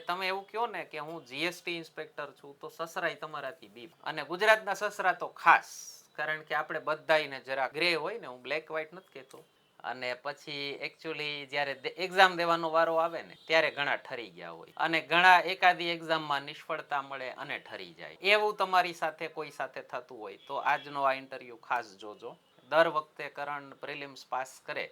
તમે એવું કહો ને કે હું જીએસટી ઇન્સ્પેક્ટર છું તો સસરાય તમારાથી બીક, અને ગુજરાતના સસરા તો ખાસ, કારણ કે આપણે બધાયને જરા ગ્રે હોય ને, હું બ્લેક વ્હાઇટ નથી કહેતો. અને પછી એકચ્યુઅલી જ્યારે એક્ઝામ દેવાનો વારો આવે ને ત્યારે ઘણા ઠરી ગયા હોય, અને ઘણા એકાદી એક્ઝામમાં નિષ્ફળતા મળે અને ઠરી જાય. એવું તમારી સાથે કોઈ સાથે થતું હોય તો આજનો આ ઇન્ટરવ્યુ ખાસ જોજો. દર વખતે કરણ પ્રિલિમ્સ પાસ કરે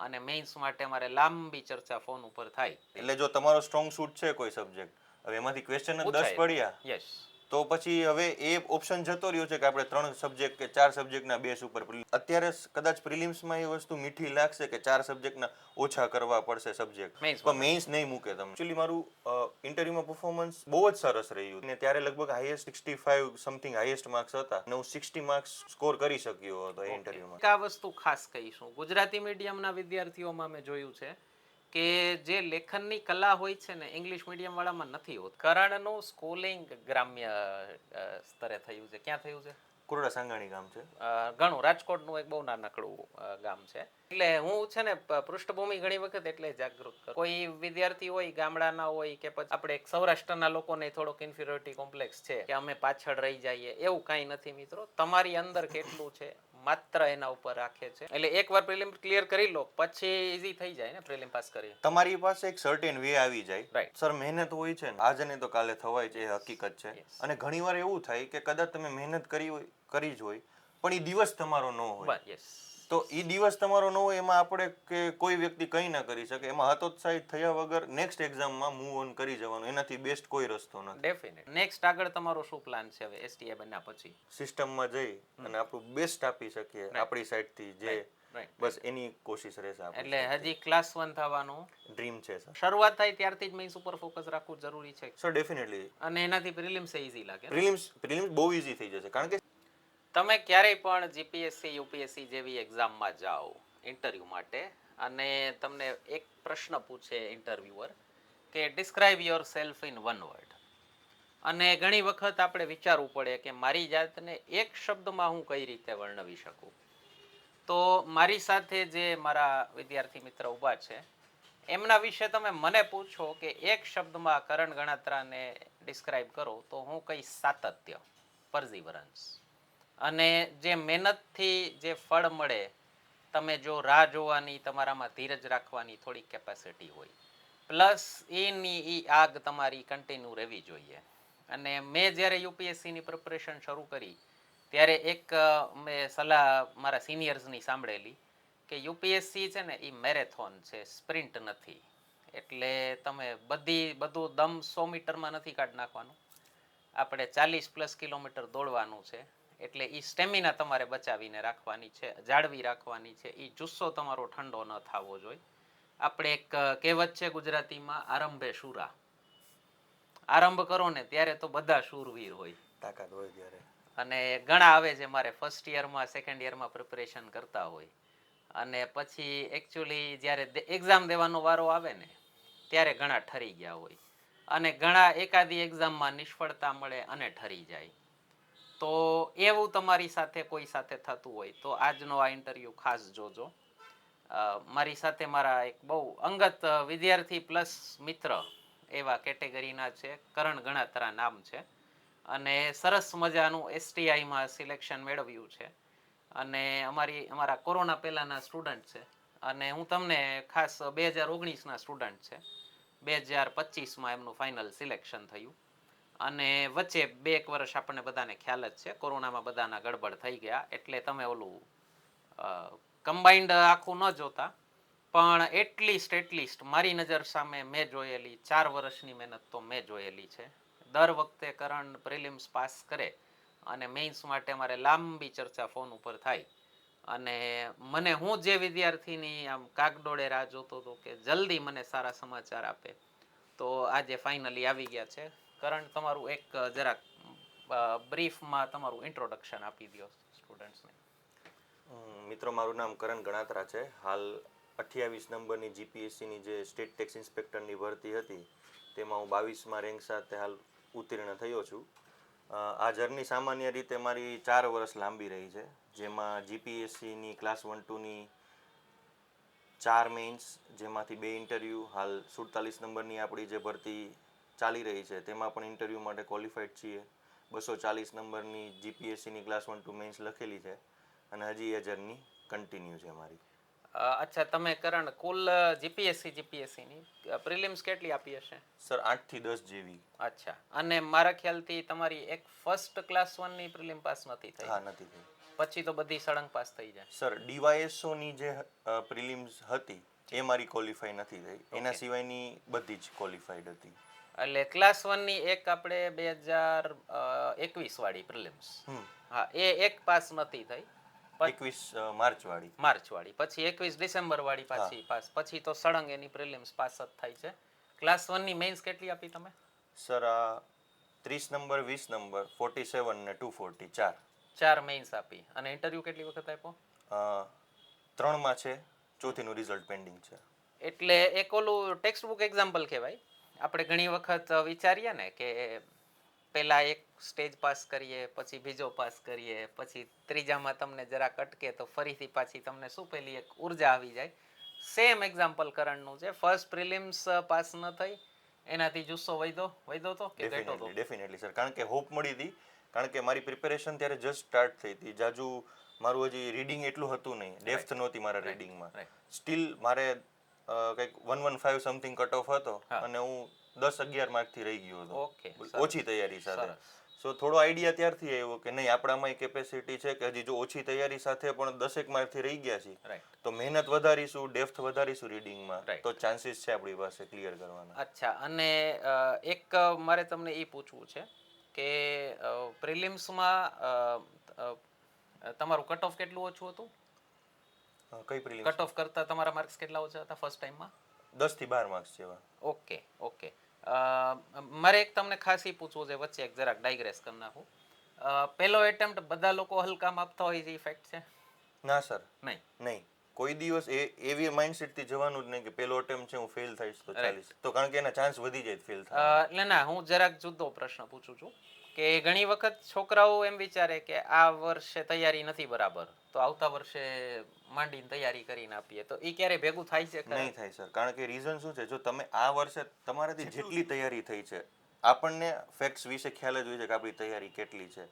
અને મેઇન્સ માટે મારે લાંબી ચર્ચા ફોન ઉપર થાય. એટલે જો તમારો સ્ટ્રોંગ સૂટ છે કોઈ સબ્જેક્ટ, હવે એમાંથી ક્વેશ્ચન જ 10 પડ્યા, યસ, તો પછી હવે એ ઓપ્શન જતો રહ્યો છે કે આપણે 3 સબ્જેક્ટ કે 4 સબ્જેક્ટના બેઝ ઉપર. અત્યારે કદાચ પ્રિલિમ્સમાં એ વસ્તુ મીઠી લાગશે કે 4 સબ્જેક્ટના ઓછા કરવા પડશે સબ્જેક્ટ, પણ મેઇન્સ નહીં મૂકે તમે. એકચ્યુઅલી મારું ઇન્ટરવ્યુમાં પરફોર્મન્સ બહુ જ સરસ રહ્યું ને ત્યારે લગભગ હાઈએસ્ટ 65 સમથિંગ હાઈએસ્ટ માર્ક્સ હતા અને હું 60 માર્ક્સ સ્કોર કરી શક્યો હતો એ ઇન્ટરવ્યુમાં. આ વસ્તુ ખાસ કહીશું, ગુજરાતી મીડિયમના વિદ્યાર્થીઓમાં મેં જોયું છે કે જે લેખનની કલા હોય છે ને ઇંગ્લિશ મીડિયમ વાળામાં નથી હોત. કરણનું સ્કૂલિંગ ગ્રામ્ય સ્તરે થયું છે. ક્યાં થયું છે? કુરડા સાંગાણી ગામ છે. ઘણું રાજકોટનું એક બહુ નાનકડું ગામ છે. એટલે હું છે ને પૃષ્ઠભૂમિ ઘણી વખત એટલે જાગૃત કરું. કોઈ વિદ્યાર્થી હોય ગામડાના હોય કે પછી આપણે સૌરાષ્ટ્રના લોકોને થોડોક ઇન્ફિરિયોરિટી કોમ્પ્લેક્સ છે કે અમે પાછળ રહી જઈએ, એવું કાંઈ નથી મિત્રો. તમારી અંદર કેટલું છે માત્ર એના ઉપર રાખે છે. એટલે એકવાર પ્રિલિમ ક્લિયર કરી લો પછી ઈઝી થઈ જાય ને પ્રિલિમ પાસ કરી. તમારી પાસે એક સર્ટેન વે આવી જાય. રાઈટ સર મહેનત હોય છે ને, આજે નહીં તો કાલે થવાય છે, એ હકીકત છે. અને ઘણીવાર એવું થાય કે કદાચ તમે મહેનત કરી જ હોય પણ એ દિવસ તમારો ન હોય. યસ, તો એ દિવસ તમારો ન હોય એમાં આપણે કે કોઈ વ્યક્તિ કંઈ ના કરી શકે, એમાં હતોત્સાહિત થયા વગર નેક્સ્ટ એક્ઝામમાં મૂવ ઓન કરી જવાનું, એનાથી બેસ્ટ કોઈ રસ્તો નથી. ડેફિનેટ. નેક્સ્ટ આગળ તમારો શું પ્લાન છે હવે એસટીએ બન્યા પછી? સિસ્ટમમાં જઈ અને આપણું બેસ્ટ આપી શકીએ આપણી સાઈડથી, જે બસ એની કોશિશ રહેશે. એટલે હજી ક્લાસ 1 થવાનું ડ્રીમ છે સર. શરૂઆત થાય ત્યારથી જ મેઇન્સ ઉપર ફોકસ રાખવું જરૂરી છે સર ડેફિનેટલી. અને એનાથી પ્રિલિમ્સ ઈઝી લાગે. પ્રિલિમ્સ બહુ ઈઝી થઈ જશે, કારણ કે તમે ક્યારેય પણ જીપીએસસી યુપીએસસી જેવી એક્ઝામમાં જાઓ ઇન્ટરવ્યૂ માટે અને તમને એક પ્રશ્ન પૂછે ઇન્ટરવ્યુઅર કે describe your self in one word, અને ઘણી વખત આપણે વિચારવું પડે કે મારી જાતને એક શબ્દમાં હું કઈ રીતે વર્ણવી શકું. તો મારી સાથે જે મારા વિદ્યાર્થી મિત્ર ઊભા છે એમના વિશે તમે મને પૂછો કે એક શબ્દમાં કરણ ગણાત્રાને ડિસ્ક્રાઇબ કરો તો હું કહીશ સાતત્ય, પર્ઝિવરન્સ. અને જે મહેનતથી જે ફળ મળે, તમે જો રાહ જોવાની, તમારામાં ધીરજ રાખવાની થોડી કેપેસિટી હોય, પ્લસ એની એ આગ તમારી કન્ટિન્યુ રહેવી જોઈએ. અને મેં જ્યારે યુપીએસસીની પ્રિપરેશન શરૂ કરી ત્યારે એક મેં સલાહ મારા સિનિયર્સની સાંભળેલી કે યુપીએસસી છે ને એ મેરેથોન છે, સ્પ્રિન્ટ નથી. એટલે તમે બધું દમ 100 મીટરમાં નથી કાઢી નાખવાનું, આપણે 40+ કિલોમીટર દોડવાનું છે. એટલે એ સ્ટેમિના તમારે બચાવીને રાખવાની છે, જાળવી રાખવાની છે. એ જુસ્સો તમારો ઠંડો ન થવો જોઈએ. આપણે એક કહેવત છે ગુજરાતીમાં, આરંભે શુરા. આરંભ કરો ને ત્યારે તો બધા શૂરવીર હોય, તાકાત હોય ત્યારે. અને ઘણા આવે છે મારે ફર્સ્ટ યરમાં સેકન્ડ યરમાં પ્રિપરેશન કરતા હોય, અને પછી એકચ્યુઅલી જ્યારે એક્ઝામ દેવાનો વારો આવે ને ત્યારે ઘણા ઠરી ગયા હોય, અને ઘણા એકાદી એક્ઝામમાં નિષ્ફળતા મળે અને ઠરી જાય. તો એવું તમારી સાથે કોઈ સાથે થતું હોય તો આજનો આ ઇન્ટરવ્યૂ ખાસ જોજો. મારી સાથે મારા એક બહુ અંગત વિદ્યાર્થી પ્લસ મિત્ર એવા કેટેગરીના છે, કરણ ગણાત્રા નામ છે, અને સરસ મજાનું એસટીઆઈમાં સિલેક્શન મેળવ્યું છે, અને અમારા કોરોના પહેલાંના સ્ટુડન્ટ છે. અને હું તમને ખાસ 2019ના સ્ટુડન્ટ છે, 2025માં એમનું ફાઇનલ સિલેક્શન થયું. અને વચ્ચે 2 વર્ષ આપણને બધાને ખ્યાલ જ છે કોરોનામાં બધાના ગડબડ થઈ ગયા, એટલે તમે ઓલું કમ્બાઇન્ડ આખું ન જોતા, પણ એટલીસ્ટ મારી નજર સામે મેં જોયેલી 4 વર્ષની મહેનત તો મેં જોયેલી છે. દર વખતે કરણ પ્રિલિમ્સ પાસ કરે અને મેઇન્સ માટે મારે લાંબી ચર્ચા ફોન ઉપર થાય, અને હું જે વિદ્યાર્થીની આમ કાગડોળે રાહ જોતો હતો કે જલ્દી મને સારા સમાચાર આપે, તો આજે ફાઇનલી આવી ગયા છે. કરણ, તમારું એક જરાક બ્રીફમાં તમારું ઇન્ટ્રોડક્શન આપી દો સ્ટુડન્ટ્સને. મિત્રો, મારું નામ કરણ ગણાત્રા છે. હાલ 28 નંબરની જીપીએસસીની જે સ્ટેટ ટેક્સ ઇન્સ્પેક્ટરની ભરતી હતી તેમાં હું 22માં રેન્ક સાથે હાલ ઉત્તીર્ણ થયો છું. આ જર્ની સામાન્ય રીતે મારી 4 વર્ષ લાંબી રહી છે, જેમાં જીપીએસસીની ક્લાસ 1-2ની 4 મેઇન્સ, જેમાંથી 2 ઇન્ટરવ્યૂ, હાલ 47 નંબરની આપણી જે ભરતી ચાલી રહી છે તેમાં પણ ઇન્ટરવ્યૂ માટે ક્વોલિફાઈડ છીએ. 240 નંબરની જીપીએસસીની ક્લાસ 1 ટુ મેન્સ લખેલી છે અને હજી એ જર્ની કન્ટિન્યુ છે મારી. અચ્છા, તમે કરણ કુલ જીપીએસસી ની પ્રિલિમ્સ કેટલી આપી હશે? સર 8 થી 10 જેવી. અચ્છા, અને મારા ખ્યાલથી તમારી એક ફર્સ્ટ ક્લાસ 1 ની પ્રિલિમ પાસ નથી થઈ? હા, નથી થઈ. પછી તો બધી સળંગ પાસ થઈ જાય? સર ડીવાયએસઓ ની જે પ્રિલિમ્સ હતી એ મારી ક્વોલિફાઈ નથી થઈ. એના સિવાયની બધી જ ક્વોલિફાઈડ હતી. એટલે ક્લાસ 1 ની એક આપણે 2021 વાળી પ્રિલિમ્સ, હા, એ એક પાસ નથી થઈ. 21 માર્ચ વાળી. માર્ચ વાળી, પછી 21 ડિસેમ્બર વાળી પાછી પાસ, પછી તો સળંગ એની પ્રિલિમ્સ પાસ જ થાય છે. ક્લાસ 1 ની મેઇન્સ કેટલી આપી તમે? સર આ 30 નંબર, 20 નંબર, 47 ને 240 ચાર મેઇન્સ આપી. અને ઇન્ટરવ્યુ કેટલી વખત આપ્યો? 3 માં છે, ચોથીનું રિઝલ્ટ પેન્ડિંગ છે. એટલે એક ઓલું ટેક્સ્ટ બુક એક્ઝામ્પલ કહેવાય. આપણે ઘણી વખત વિચારીએ ને કે પહેલા એક સ્ટેજ પાસ કરીએ, પછી બીજો પાસ કરીએ, પછી ત્રીજામાં તમને જરાક અટકે તો ફરીથી પાછી તમને શું પેલી એક ઉર્જા આવી જાય. સેમ એક્ઝામ્પલ કરણનું છે. ફર્સ્ટ પ્રિલિમ્સ પાસ ન થઈ, એનાથી જુસ્સો વધ્યો તો કે ઘટ્યો તો? ડેફિનેટલી સર, કારણ કે હોપ મળી હતી. કારણ કે મારી પ્રિપેરેશન ત્યારે જસ્ટ સ્ટાર્ટ થઈ હતી. જાજુ મારું હજી રીડિંગ એટલું હતું નહીં, ડેપ્થ નહોતી મારા રીડિંગમાં. સ્ટીલ મારે કંઈક 115 સમથિંગ કટ ઓફ હતો અને હું 10-11 માર્કથી રહી ગયો હતો ઓછી તૈયારી સાથે. સો થોડો આઈડિયા ત્યારથી આવ્યો કે નહીં, આપણામાં કેપેસિટી છે કે હજી જો ઓછી તૈયારી સાથે પણ 10 માર્કથી રહી ગયા છીએ તો મહેનત વધારીશું, ડેપ્થ વધારીશું રીડિંગમાં, તો ચાન્સીસ છે આપણી પાસે ક્લિયર કરવાના. અચ્છા, અને એક મારે તમને એ પૂછવું છે કે પ્રિલિમ્સમાં તમારું કટ ઓફ કેટલું ઓછું હતું? કઈ પ્રિલિમ્સ? કટ ઓફ કરતા તમારા માર્ક્સ કેટલા ઓછા હતા ફર્સ્ટ ટાઈમમાં? 10 થી 12 માર્ક્સ જેવા. ઓકે. મારે એક તમને ખાસ એ પૂછવું છે, વચ્ચે એક જરાક ડાયગ્રેસ કરી નાખું. પહેલો એટેમ્પ્ટ બધા લોકો હલકામાં આપતા હોય છે, ઇફેક્ટ છે? ના સર, નહીં. કોઈ દિવસ એવી માઇન્ડસેટથી જવાનું જ નહીં કે પહેલો અટેમ્પ્ટ છે, હું ફેલ થઈશ તો ચાલીશ. તો કારણ કે એના ચાન્સ વધી જાય ફેલ થવાના. એટલે ના, હું જરાક જુદો પ્રશ્ન પૂછું છું કે ઘણી વખત છોકરાઓ એમ વિચારે કે આ વર્ષે તૈયારી નથી બરાબર, તો આવતા વર્ષે માંડીને તૈયારી કરીને આપીએ, તો એ ક્યારે ભેગું થાય છે? નહીં થાય સર, કારણ કે રીઝન શું છે, જો તમે આ વર્ષે તમારાથી જેટલી તૈયારી થઈ છે, આપણને ફેક્ટ્સ વિશે ખ્યાલ જ હોય છે કે આપણી તૈયારી કેટલી છે.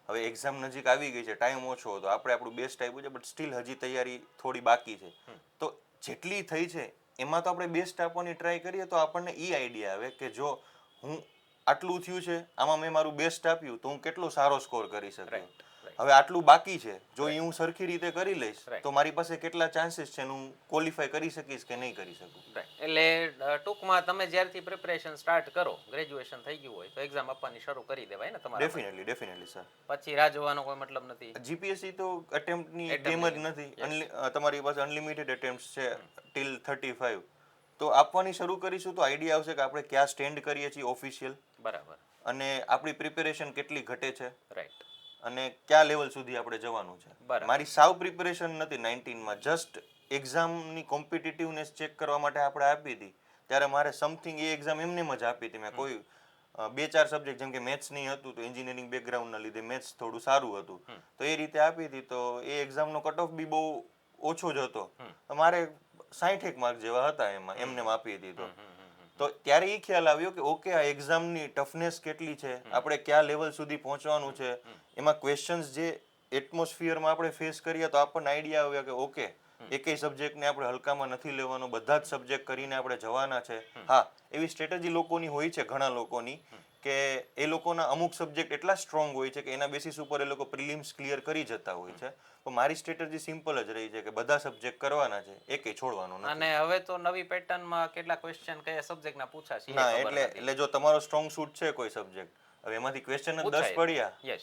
હવે એક્ઝામ નજીક આવી ગઈ છે, ટાઈમ ઓછો હતો, આપણે આપણું બેસ્ટ આપ્યું છે, બટ સ્ટીલ હજી તૈયારી થોડી બાકી છે. તો જેટલી થઈ છે એમાં તો આપણે બેસ્ટ આપવાની ટ્રાય કરીએ તો આપણને એ આઈડિયા આવે કે જો હું આટલું થયું છે, આમાં મેં મારું બેસ્ટ આપ્યું તો હું કેટલો સારો સ્કોર કરી શકું. હવે આટલું બાકી છે, જો એ હું સરખી રીતે કરી લઈશ તો મારી પાસે કેટલા ચાન્સીસ છે હું ક્વોલિફાય કરી શકીશ કે નહીં કરી શકું. એટલે ટૂંકમાં તમે જ્યારથી પ્રિપરેશન સ્ટાર્ટ કરો, ગ્રેજ્યુએશન થઈ ગયું હોય તો એક્ઝામ આપવાની શરૂ કરી દેવાય ને તમારે? Definitely sir. પછી રાહ જોવાનો કોઈ મતલબ નથી. જીપીએસસી તો અટેમ્પ્ટની ગેમ જ નથી. તમારી પાસે અનલિમિટેડ અટેમ્પ્ટ્સ છે ટિલ 35. તો આપવાની શરૂ કરીશું તો આઈડિયા આવશે કે આપણે ક્યાં સ્ટેન્ડ કરીએ છીએ ઓફિશિયલ, બરાબર, અને આપણી પ્રિપેરેશન કેટલી ઘટે છે, રાઈટ, અને કયા લેવલ સુધી આપણે જવાનું છે. મારી સાવ પ્રિપેરેશન નથી 19માં, જસ્ટ એક્ઝામની કોમ્પિટિટિવનેસ ચેક કરવા માટે આપણે આપી હતી. ત્યારે મારે સમથિંગ એ એક્ઝામ એમને જ આપી હતી. મેં કોઈ 2-4 સબ્જેક્ટ જેમ કે મેથ્સ નહીં હતું તો એન્જિનિયરિંગ બેકગ્રાઉન્ડના લીધે મેથ્સ થોડું સારું હતું તો એ રીતે આપી હતી. તો એ એક્ઝામનો કટ ઓફ બી બહુ ઓછો જ હતો. મારે 60 માર્ક જેવા હતા એમાં, એમને આપી હતી. તો ત્યારે એ ખ્યાલ આવ્યો કે ઓકે, આ એક્ઝામની ટફનેસ કેટલી છે, આપણે કયા લેવલ સુધી પહોંચવાનું છે, એમાં ક્વેશ્ચન્સ જે એટમોસ્ફિયરમાં આપણે ફેસ કરીએ તો આપણને આઈડિયા આવ્યો કે ઓકે, એકેય સબ્જેક્ટને આપણે હલકામાં નથી લેવાનો, બધા જ સબ્જેક્ટ કરીને આપણે જવાના છે. હા, એવી સ્ટ્રેટેજી લોકોની હોય છે, ઘણા લોકોની, કે એ લોકોના અમુક સબ્જેક્ટ એટલા સ્ટ્રોંગ હોય છે કે એના બેસિસ ઉપર એ લોકો પ્રિલિમ્સ ક્લિયર કરી જતા હોય છે. તો મારી સ્ટ્રેટેજી સિમ્પલ જ રહી છે કે બધા સબ્જેક્ટ કરવાના છે, એકેય છોડવાનો નથી. અને હવે તો નવી પેટર્નમાં કેટલા ક્વેશ્ચન કયા સબ્જેક્ટના પૂછાશે? ના, એટલે જો તમારો સ્ટ્રોંગ સૂટ છે કોઈ સબ્જેક્ટ, હવે એમાંથી ક્વેશ્ચન જ 10 પડ્યા,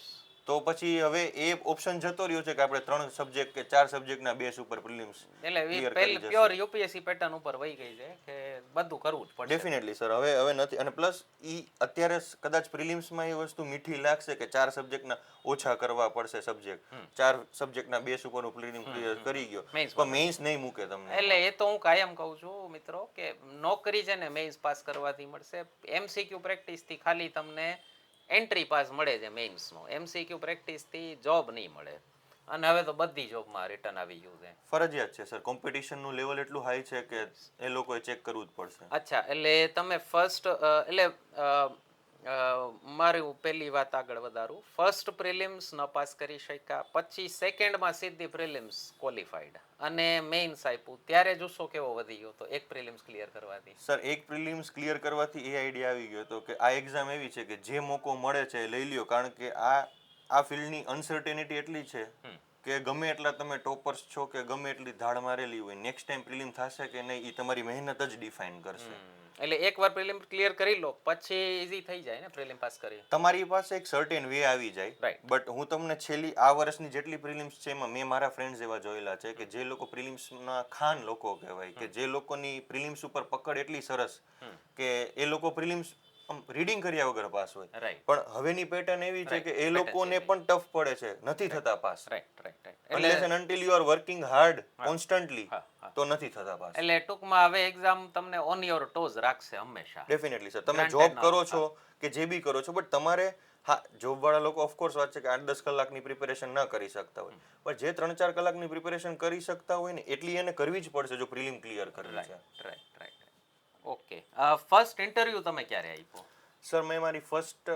તો પછી હવે એ ઓપ્શન જતો રહ્યો છે કે આપણે 3 સબ્જેક્ટ કે 4 સબ્જેક્ટના બેઝ ઉપર પ્રિલિમ્સ ક્લિયર કરી જશું. પ્યોર યુપીએસસી પેટર્ન ઉપર વહી ગઈ છે કે બધું કરવું જ પડશે. ડેફિનેટલી સર, હવે નથી. અને પ્લસ અત્યારે કદાચ પ્રિલિમ્સમાં એ વસ્તુ મીઠી લાગશે કે 4 સબ્જેક્ટના ઓછા કરવા પડશે સબ્જેક્ટ, 4 સબ્જેક્ટના બેઝ ઉપરનું પ્રિલિમ ક્લિયર કરી ગયો, પણ મેઇન્સ નહીં મૂકે તમને. એટલે એ તો હું કાયમ કહું છું મિત્રો કે નોકરી છે ને મેઇન્સ પાસ કરવાથી મળશે. એમસીક્યુ પ્રેક્ટિસથી ખાલી તમને એન્ટ્રી પાસ મળે છે મેઇન્સનો, એમસીક્યુ પ્રેક્ટિસથી જોબ નહીં મળે. અને હવે તો બધી જોબમાં રિટર્ન આવી ગયું છે. ફરજિયાત છે સર, કોમ્પિટિશનનું લેવલ એટલું હાઈ છે કે એ લોકોએ ચેક કરવું જ પડશે. અચ્છા, એટલે તમે ફર્સ્ટ એટલે મારું પહેલી વાત આગળ વધારું. ફર્સ્ટ પ્રિલિમ્સ ન પાસ કરી શક્યા, પછી સેકન્ડમાં સીધી પ્રિલિમ્સ ક્વોલિફાઈડ અને મેઇન્સ આપ્યું, ત્યારે જોશો કેવો વધી ગયો તો એક પ્રિલિમ્સ ક્લિયર કરવાથી. સર એક પ્રિલિમ્સ ક્લિયર કરવાથી એ આઈડિયા આવી ગયો હતો કે આ એક્ઝામ એવી છે કે જે મોકો મળે છે એ લઈ લ્યો, કારણ કે આ ફિલ્ડની અનસર્ટેનિટી એટલી છે કે ગમે એટલા તમે ટોપર્સ છો કે ગમે એટલી ધાડ મારેલી હોય, નેક્સ્ટ ટાઈમ પ્રિલિમ થશે કે નહીં એ તમારી મહેનત જ ડિફાઇન કરશે. એટલે એકવાર પ્રિલિમ ક્લિયર કરી લો પછી ઈઝી થઈ જાય ને પ્રિલિમ પાસ કરી. તમારી પાસે એક સર્ટેન વે આવી જાય. રાઈટ. બટ હું તમને છેલ્લી આ વર્ષની જેટલી પ્રિલિમ્સ છે એમાં મેં મારા ફ્રેન્ડ્સ એવા જોયેલા છે કે જે લોકો પ્રિલિમ્સના ખાન લોકો કહેવાય, કે જે લોકોની પ્રિલિમ્સ ઉપર પકડ એટલી સરસ કે એ લોકો પ્રિલિમ્સ રીડિંગ કર્યા વગર પાસ હોય. રાઈટ. પણ હવેની પેટર્ન એવી છે કે એ લોકોને પણ ટફ પડે છે, નથી થતા pass. Right right right. Unless and until you are working hard constantly તો નથી થતા પાસ. એટલે ટૂંકમાં હવે એક્ઝામ તમને ઓન યોર ટોઝ રાખશે હંમેશા. ડેફિનેટલી સર, તમે જોબ કરો છો કે જે બી કરો છો, બટ તમારે હા જોબ વાળા લોકો ઓફકોર્સ વાત છે કે 8-10 કલાકની પ્રિપેરેશન ના કરી શકતા હોય, પણ જે 3-4 કલાકની પ્રિપેરેશન કરી શકતા હોય ને એટલી એને કરવી જ પડશે જો પ્રિલિમ ક્લિયર કરવી છે. Right right. Okay, first interview તમે ક્યારે આપ્યો? સર મેં મારી ફર્સ્ટ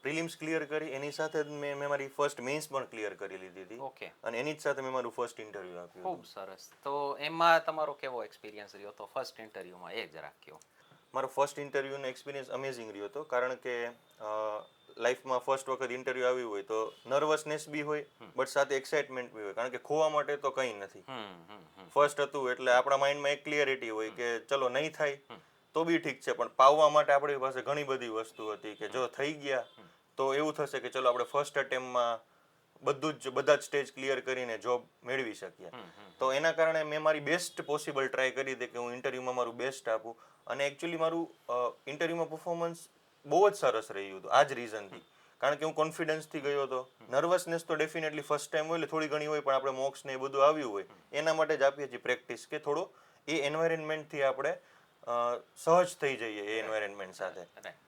પ્રિલિમ્સ ક્લિયર કરી, એની સાથે જ મેં મારી ફર્સ્ટ મેન્સ પણ ક્લિયર કરી લીધી હતી. ઓકે. અને એની જ સાથે મેં મારું ફર્સ્ટ ઇન્ટરવ્યુ આપ્યું. ખૂબ સરસ. તો એમાં તમારો કેવો એક્સપિરિયન્સ રહ્યો તો ફર્સ્ટ ઇન્ટરવ્યુમાં, એ જ રાખ્યો. મારો ફર્સ્ટ ઇન્ટરવ્યુનો એક્સપિરિયન્સ અમેઝિંગ રહ્યો હતો, કારણ કે લાઈફમાં ફર્સ્ટ વખત ઇન્ટરવ્યુ આવ્યું હોય તો નર્વસનેસ બી હોય, બટ સાથે એક્સાઇટમેન્ટ બી હોય, કારણ કે ખોવા માટે તો કંઈ નથી. ફર્સ્ટ હતું એટલે આપણા માઇન્ડમાં એક ક્લિયરિટી હોય કે ચલો નહીં થાય તો બી ઠીક છે, પણ પાવવા માટે આપણી પાસે ઘણી બધી વસ્તુ હતી કે જો થઈ ગયા તો એવું થશે કે ચલો આપણે ફર્સ્ટ અટેમ્પમાં બધા જ સ્ટેજ ક્લિયર કરીને જોબ મેળવી શકીએ. તો એના કારણે મેં મારી બેસ્ટ પોસિબલ ટ્રાય કરી હતી કે હું ઇન્ટરવ્યુમાં મારું બેસ્ટ આપું, અને એકચ્યુઅલી મારું ઇન્ટરવ્યુમાં પરફોર્મન્સ બહુ જ સરસ રહ્યું હતું આ જ રીઝનથી. કારણ કે હું કોન્ફિડન્સથી ગયો હતો. નર્વસનેસ તો ડેફિનેટલી ફર્સ્ટ ટાઈમ હોય એટલે થોડી ઘણી હોય, પણ આપણે મોક્સ ને એ બધું આવ્યું હોય એના માટે જ આપીએ છીએ પ્રેક્ટિસ, કે થોડો એ એન્વાયરમેન્ટથી આપણે સહજ થઈ જઈએ એ એન્વાયરમેન્ટ સાથે.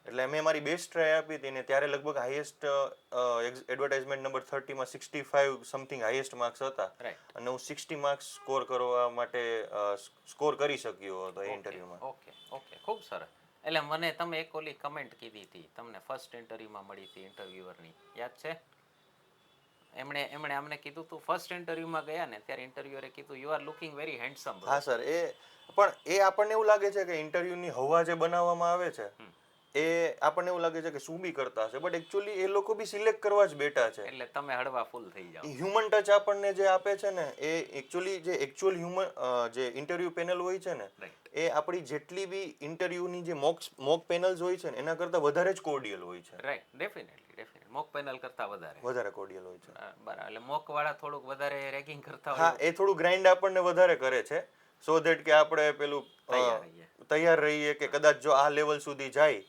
એટલે મેં મારી બેસ્ટ ટ્રાય આપી હતી, ને ત્યારે લગભગ હાઈએસ્ટ એડવર્ટાઇઝમેન્ટ નંબર 30માં 65 સમથિંગ હાઈએસ્ટ માર્ક્સ હતા, અને હું 60 માર્ક્સ સ્કોર કરવા માટે સ્કોર કરી શક્યો હતો એ ઇન્ટરવ્યુમાં. ઓકે ઓકે, ખૂબ સરસ. એટલે મને તમે એક ઓલી કમેન્ટ કીધી હતી તમને ફર્સ્ટ ઇન્ટરવ્યુમાં મળી હતી ઇન્ટરવ્યુઅરની, યાદ છે? એમણે અમને કીધું હતું ફર્સ્ટ ઇન્ટરવ્યુમાં ગયા ને ત્યારે ઇન્ટરવ્યુઅરે કીધું you are looking very handsome. હા સર, એ આપણને એવું લાગે છે કે ઇન્ટરવ્યુની હવા જે બનાવવામાં આવે છે એ આપણને એવું લાગે છે કે શું બી કરતા હશે, બટ એકચ્યુઅલી એ લોકો બી સિલેક્ટ કરવા જ બેઠા છે. એટલે તમે હળવા ફૂલ થઈ જાઓ. હ્યુમન ટચ આપણને જે આપે છે ને એ એકચ્યુઅલી જે એકચ્યુઅલ હ્યુમન જે ઇન્ટરવ્યુ પેનલ હોય છે ને એ આપણી જેટલી બી ઇન્ટરવ્યુની જે મોક પેનલ્સ હોય છે ને એના કરતાં વધારે જ કોર્ડિયલ હોય છે. રાઈટ, ડેફિનેટલી મોક પેનલ કરતાં વધારે કોર્ડિયલ હોય છે. બરાબર. એટલે મોક વાળા થોડુંક વધારે રેગિંગ કરતા હોય. હા, એ થોડું ગ્રાઇન્ડ આપણને વધારે કરે છે, સો ધેટ કે આપણે પેલું તૈયાર રહીએ કે કદાચ જો આ લેવલ સુધી જાય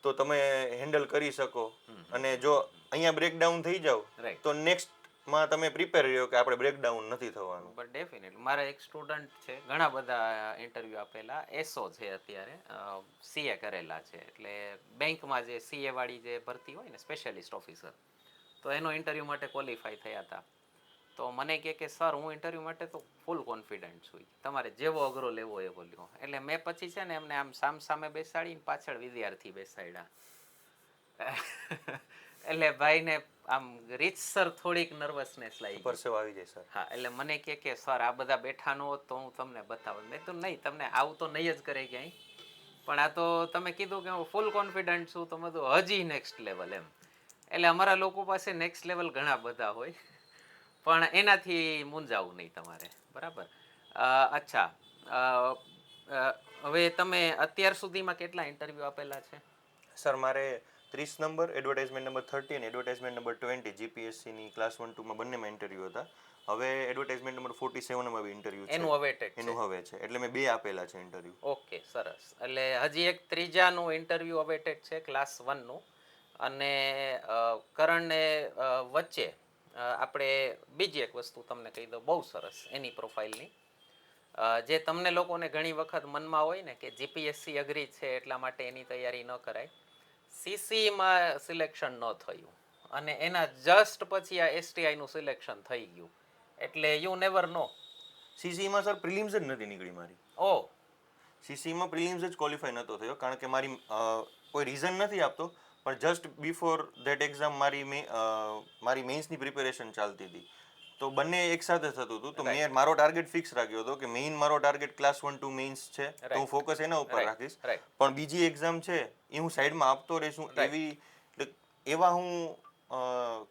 તો તમે હેન્ડલ કરી શકો, અને જો અહીંયા બ્રેકડાઉન થઈ જાવ તો નેક્સ્ટમાં તમે પ્રિપેર રહ્યો કે આપણે બ્રેકડાઉન નથી થવાનું. બટ ડેફિનેટલી મારા એક સ્ટુડન્ટ છે, ઘણા બધા ઇન્ટરવ્યુ આપેલા, એસો છે અત્યારે, સીએ કરેલા છે, એટલે બેંકમાં જે સીએ વાળી જે ભરતી હોય ને સ્પેશિયાલિસ્ટ ઓફિસર, તો એનો ઇન્ટરવ્યુ માટે ક્વોલિફાય થયા હતા. તો મને કહે કે સર હું ઇન્ટરવ્યુ માટે તો ફૂલ કોન્ફિડન્ટ છું, તમારે જેવો અઘરો લેવો એવો લ્યો. એટલે મેં પછી છે ને એમને આમ સામે બેસાડીને પાછળ વિદ્યાર્થી બેસાડ્યા. એટલે ભાઈને આમ રીતસર થોડીક નર્વસનેસ લાગી. પરસેવો આવી જાય સર. હા, એટલે મને કે સર આ બધા બેઠા ન હોત તો હું તમને બતાવું. મેં તો નહીં, તમને આવું તો નહીં જ કરે ક્યાંય, પણ આ તો તમે કીધું કે હું ફૂલ કોન્ફિડન્ટ છું તો બધું હજી નેક્સ્ટ લેવલ એમ. એટલે અમારા લોકો પાસે નેક્સ્ટ લેવલ ઘણા બધા હોય, પણ એનાથી મૂંઝાવું નહીં તમારે, બરાબર? અચ્છા, હવે તમે અત્યાર સુધીમાં કેટલા ઇન્ટરવ્યુ આપેલા છે? સર મારે 30 નંબર, એડવર્ટાઇઝમેન્ટ નંબર 30 અને એડવર્ટાઇઝમેન્ટ નંબર 20 જીપીએસસીની ક્લાસ 1-2માં બંનેમાં ઇન્ટરવ્યુ હતા. હવે એડવર્ટાઇઝમેન્ટ નંબર 47માં બી ઇન્ટરવ્યુ છે. એનું હવે છે, એટલે મેં 2 આપેલા છે ઇન્ટરવ્યુ. ઓકે, સરસ. એટલે હજી એક ત્રીજાનું ઇન્ટરવ્યુ અવેટેડ છે ક્લાસ 1નું, અને કરણને વચ્ચે આપણે બીજી એક વસ્તુ તમને કહી દઉં બહુ સરસ એની પ્રોફાઇલની, જે તમને લોકોને ઘણી વખત મનમાં હોય ને કે જીપીએસસી અઘરી છે એટલા માટે એની તૈયારી ન કરાય. સીસીમાં સિલેક્શન ન થયું અને એના જસ્ટ પછી આ STI નું સિલેક્શન થઈ ગયું. એટલે યુ નેવર નો. સીસીમાં સર પ્રિલિમ્સ જ નથી નીકળી મારી. ઓ સીસીમાં પ્રિલિમ્સ જ ક્વોલિફાય નહોતો થયો કારણ કે મારી કોઈ રીઝન નથી આપતો પણ જસ્ટ બિફોર ધેટ એક્ઝામ મારી મેઇન્સની પ્રિપેરેશન ચાલતી હતી તો બંને એકસાથે થતું હતું તો મેં મારો ટાર્ગેટ ફિક્સ રાખ્યો હતો કે મેઇન મારો ટાર્ગેટ ક્લાસ 1 2 મેઇન્સ છે તો હું ફોકસ એના ઉપર રાખીશ પણ બીજી એક્ઝામ છે એ હું સાઈડમાં આપતો રહીશું એવા હું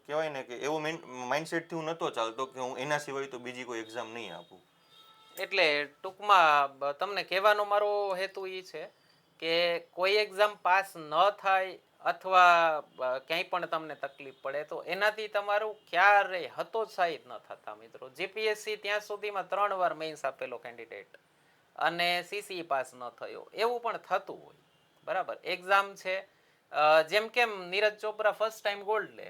કહેવાય ને કે એવો માઇન્ડસેટથી હું નહોતો ચાલતો કે હું એના સિવાય તો બીજી કોઈ એક્ઝામ નહીં આપું. એટલે ટૂંકમાં તમને કહેવાનો મારો હેતુ એ છે કે કોઈ એક્ઝામ પાસ ન થાય અથવા ક્યાંય પણ તમને તકલીફ પડે તો એનાથી તમારું ક્યારેય હતોત્સાહિત ન થતા મિત્રો. જીપીએસસી ત્યાં સુધીમાં 3 વાર મેઇન્સ આપેલો કેન્ડિડેટ અને CCE પાસ ન થયો એવું પણ થતું હોય. બરાબર એક્ઝામ છે જેમ કેમ Neeraj Chopra first time gold લે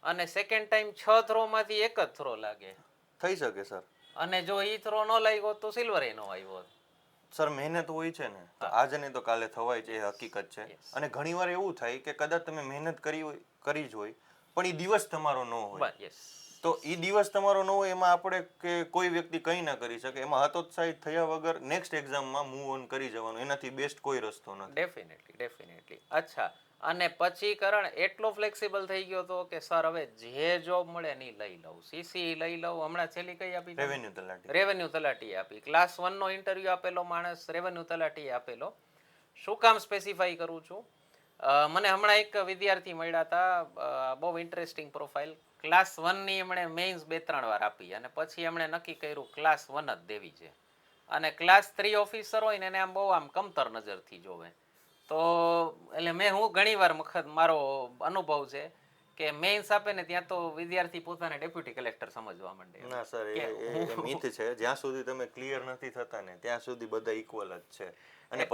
અને સેકન્ડ ટાઈમ 6 થ્રોમાંથી એક જ થ્રો લાગે. થઈ શકે સર. અને જો ઈ થ્રો ન લાગ્યો તો સિલ્વર એ નો આવ્યો. સર મહેનત હોય છે ને તો આજે નહીં તો કાલે થવાય છે એ હકીકત છે અને ઘણીવાર એવું થાય કે કદાચ તમે મહેનત કરી જ હોય પણ એ દિવસ તમારો ન હોય તો એ દિવસ તમારો ન હોય એમાં આપણે કે કોઈ વ્યક્તિ કંઈ ના કરી શકે એમાં હતોત્સાહિત થયા વગર નેક્સ્ટ એક્ઝામમાં મૂવ ઓન કરી જવાનું એનાથી બેસ્ટ કોઈ રસ્તો નથી. ડેફિનેટલી. અચ્છા અને પછી કરણ એટલો ફ્લેક્સિબલ થઈ ગયો તો કે સર હવે જે જોબ મળે ને લઈ લઉં. CCE લઈ લઉં. હમણાં છેલ્લી કઈ આપી? રેવન્યુ તલાટી આપી. ક્લાસ 1 નો ઇન્ટરવ્યુ આપેલો માણસ રેવન્યુ તલાટી આપેલો. શું કામ સ્પેસિફાઈ કરું છું? મને હમણાં એક વિદ્યાર્થી મળ્યા હતા બહુ ઇન્ટરેસ્ટિંગ પ્રોફાઇલ. ક્લાસ 1 ની એમણે મેઇન્સ 2-3 વાર આપી અને પછી એમણે નક્કી કર્યું ક્લાસ 1 જ દેવી છે અને ક્લાસ 3 ઓફિસર હોય ને એને આમ બહુ આમ કમતર નજરથી જોવે. તો એટલે હું ઘણી વાર મારો અનુભવ છે કે મેઇન્સ આપે ને ત્યાં તો વિદ્યાર્થી પોતાને ડેપ્યુટી કલેક્ટર સમજવા માંડે. ના સર એ મિથ છે. જ્યાં સુધી તમે ક્લિયર નથી થતા ને ત્યાં સુધી બધા ઇક્વલ જ છે અને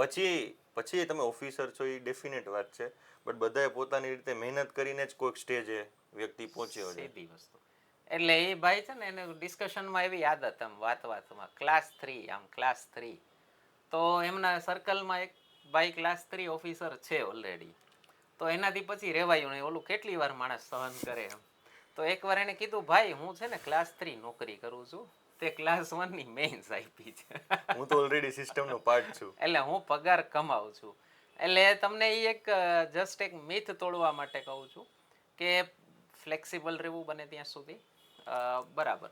પછી તમે ઓફિસર છો એ ડેફિનેટ વાત છે બટ બધાએ પોતાની રીતે મહેનત કરીને જ કોઈક સ્ટેજે વ્યક્તિ પહોંચ્યો છે. સીધી વસ્તુ. એટલે એ ભાઈ છે ને એને ડિસ્કશનમાં એવી આદત આમ વાતમાં ક્લાસ 3 આમ ક્લાસ 3 તો એમના સર્કલમાં એક ભાઈ ક્લાસ 3 ઓફિસર છે ઓલરેડી તો એનાથી પછી રેવાયું નહીં. ઓલું કેટલી વાર માણસ સહન કરે એમ. તો એકવાર એને કીધું ભાઈ હું છે ને ક્લાસ 3 નોકરી કરું છું તે ક્લાસ 1 ની મેઇન્સ આપી છે. હું તો ઓલરેડી સિસ્ટમનો પાર્ટ છું. એટલે હું પગાર કમાઉં છું. એટલે તમને એ એક જસ્ટ એક મિથ તોડવા માટે કહું છું કે ફ્લેક્સિબલ રહેવું બને ત્યાં સુધી. બરાબર.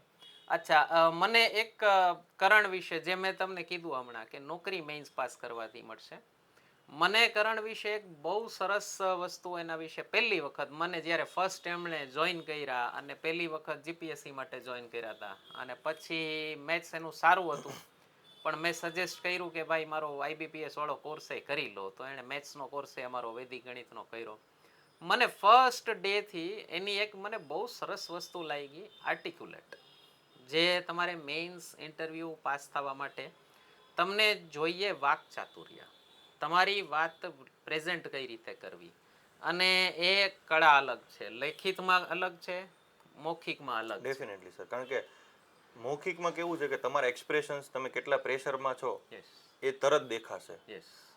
અચ્છા મને એક કરણ વિશે જે મેં તમને કીધું હમણાં કે નોકરી મેઇન્સ પાસ કરવાથી મળશે. મને કરણ વિશે એક બહુ સરસ વસ્તુ એના વિશે પહેલી વખત મને જ્યારે ફર્સ્ટ એમણે જોઈન કર્યા અને પહેલી વખત જીપીએસસી માટે જોઈન કર્યા હતા અને પછી મેથ્સ એનું સારું હતું પણ મેં સજેસ્ટ કર્યું કે ભાઈ મારો IBPS વાળો કોર્સે કરી લો તો એણે મેથ્સનો કોર્સે અમારો વૈદિક ગણિતનો કર્યો. મને ફર્સ્ટ ડેથી એની એક મને બહુ સરસ વસ્તુ લાગી આર્ટિક્યુલેટ. જે તમારે મેઇન્સ ઇન્ટરવ્યૂ પાસ થવા માટે તમને જોઈએ વાક ચાતુર્ય. તમારી વાત પ્રેઝન્ટ કઈ રીતે કરવી અને એ કળા અલગ છે. લેખિતમાં અલગ છે, મૌખિકમાં અલગ છે. ડેફિનેટલી સર કારણ કે મૌખિકમાં કેવું છે કે તમારા એક્સપ્રેશન્સ તમે કેટલા પ્રેશરમાં છો એ તરત દેખાશે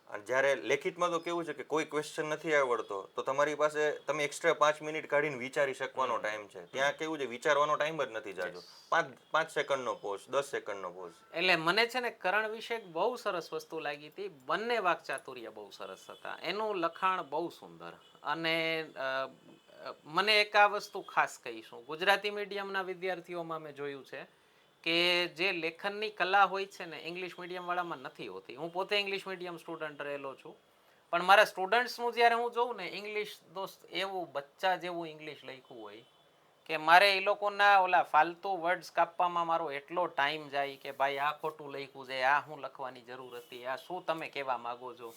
અને જ્યારે લેખિતમાં તો કેવું છે કે કોઈ ક્વેશ્ચન નથી આવડતો તો તમારી પાસે તમે એક્સ્ટ્રા 5 મિનિટ કાઢીને વિચારી શકવાનો ટાઈમ છે. ત્યાં કેવું છે વિચારવાનો ટાઈમ જ નથી જાજો. 5 સેકન્ડનો પોઝ 10 સેકન્ડનો પોઝ. એટલે મને છે ને કરણ વિશે બહુ સરસ વસ્તુ લાગી હતી. બંને વાકચાતુર્ય બહુ સરસ હતા. એનું લખાણ બહુ સુંદર અને મને એક આ વસ્તુ ખાસ કહીશું ગુજરાતી મીડિયમના વિદ્યાર્થીઓમાં મેં જોયું છે કે જે લેખનની કલા હોય છે ને ઇંગ્લિશ મીડિયમ વાળામાં નથી હોતી. હું પોતે ઇંગ્લિશ મીડિયમ સ્ટુડન્ટ રહેલો છું પણ મારા સ્ટુડન્ટ્સનું જ્યારે હું જોઉં ને ઇંગ્લિશ દોસ્ત એવું બચ્ચા જેવું ઇંગ્લિશ લખ્યું હોય કે મારે એ લોકોના ઓલા ફાલતુ વર્ડ્સ કાપવામાં મારો એટલો ટાઈમ જાય કે ભાઈ આ ખોટું લખ્યું છે, આ હું લખવાની જરૂર હતી, આ શું તમે કહેવા માગો છો.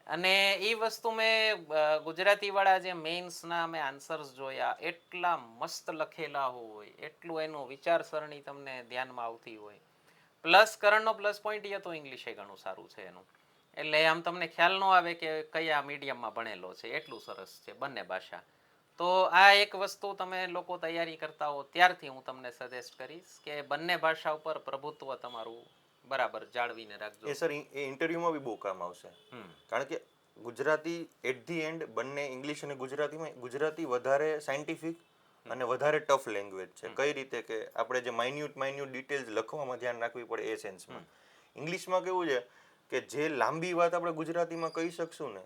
અને એ વસ્તુ મેં ગુજરાતીવાળા જે મેઇન્સના મેં આન્સર્સ જોયા એટલા મસ્ત લખેલા હોય એટલું એનું વિચારસરણી તમને ધ્યાનમાં આવતી હોય. પ્લસ કરણનો પ્લસ પોઈન્ટ એ તો ઇંગ્લિશે ઘણું સારું છે એનું. એટલે આમ તમને ખ્યાલ ન આવે કે કયા મીડિયમમાં ભણેલો છે એટલું સરસ છે બંને ભાષા. તો આ એક વસ્તુ તમે લોકો તૈયારી કરતા હો ત્યારથી હું તમને સજેસ્ટ કરીશ કે બંને ભાષા ઉપર પ્રભુત્વ તમારું બરાબર જાળવીને રાખજો. એ સર એ ઇન્ટરવ્યુમાં બી બહુ કામ આવશે કારણ કે ગુજરાતી એટ ધી એન્ડ બંને ઇંગ્લિશ અને ગુજરાતીમાં ગુજરાતી વધારે સાયન્ટિફિક અને વધારે ટફ લેંગ્વેજ છે. કઈ રીતે કે આપણે જે માઇન્યુટ ડિટેલ્સ લખવામાં ધ્યાન રાખવી પડે એ સેન્સમાં. ઇંગ્લિશમાં કેવું છે કે જે લાંબી વાત આપણે ગુજરાતીમાં કહી શકશું ને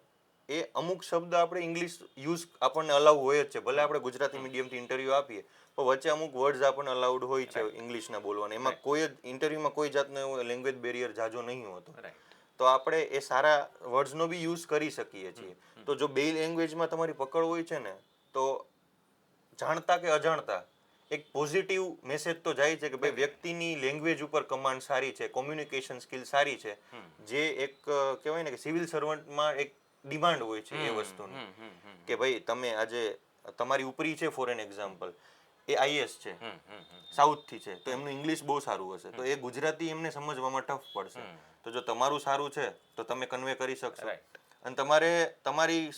એ અમુક શબ્દ આપણે ઇંગ્લિશ યુઝ આપણને અલાઉ હોય જ છે. ભલે આપણે ગુજરાતી મીડિયમથી ઇન્ટરવ્યૂ આપીએ પણ વચ્ચે અમુક વર્ડ્સ આપણને અલાઉડ હોય છે ઇંગ્લિશના બોલવાના. એમાં કોઈ જ ઇન્ટરવ્યુમાં કોઈ જાતનો એવો લેંગ્વેજ બેરિયર જાજો નહીં હોતો. તો આપણે એ સારા વર્ડ્સનો બી યુઝ કરી શકીએ છીએ. તો જો બે લેંગ્વેજમાં તમારી પકડ હોય છે ને તો જાણતા કે અજાણતા એક પોઝિટિવ મેસેજ તો જાય છે કે ભાઈ વ્યક્તિની લેંગ્વેજ ઉપર કમાન્ડ સારી છે, કોમ્યુનિકેશન સ્કિલ સારી છે, જે એક કહેવાય ને કે સિવિલ સર્વન્ટમાં એક ડિમાન્ડ હોય છે એ વસ્તુની કે ભાઈ તમે આજે તમારી ઉપરી છે ફોર એન એક્ઝામ્પલ એ આઈએસ છે, સાઉથથી છે, તો એમનું ઇંગ્લિશ બહુ સારું હશે તો એ ગુજરાતી એમને સમજવામાં ટફ પડશે. તો જો તમારું સારું છે તો તમે કન્વે કરી શકશો. અને તમારે તમારી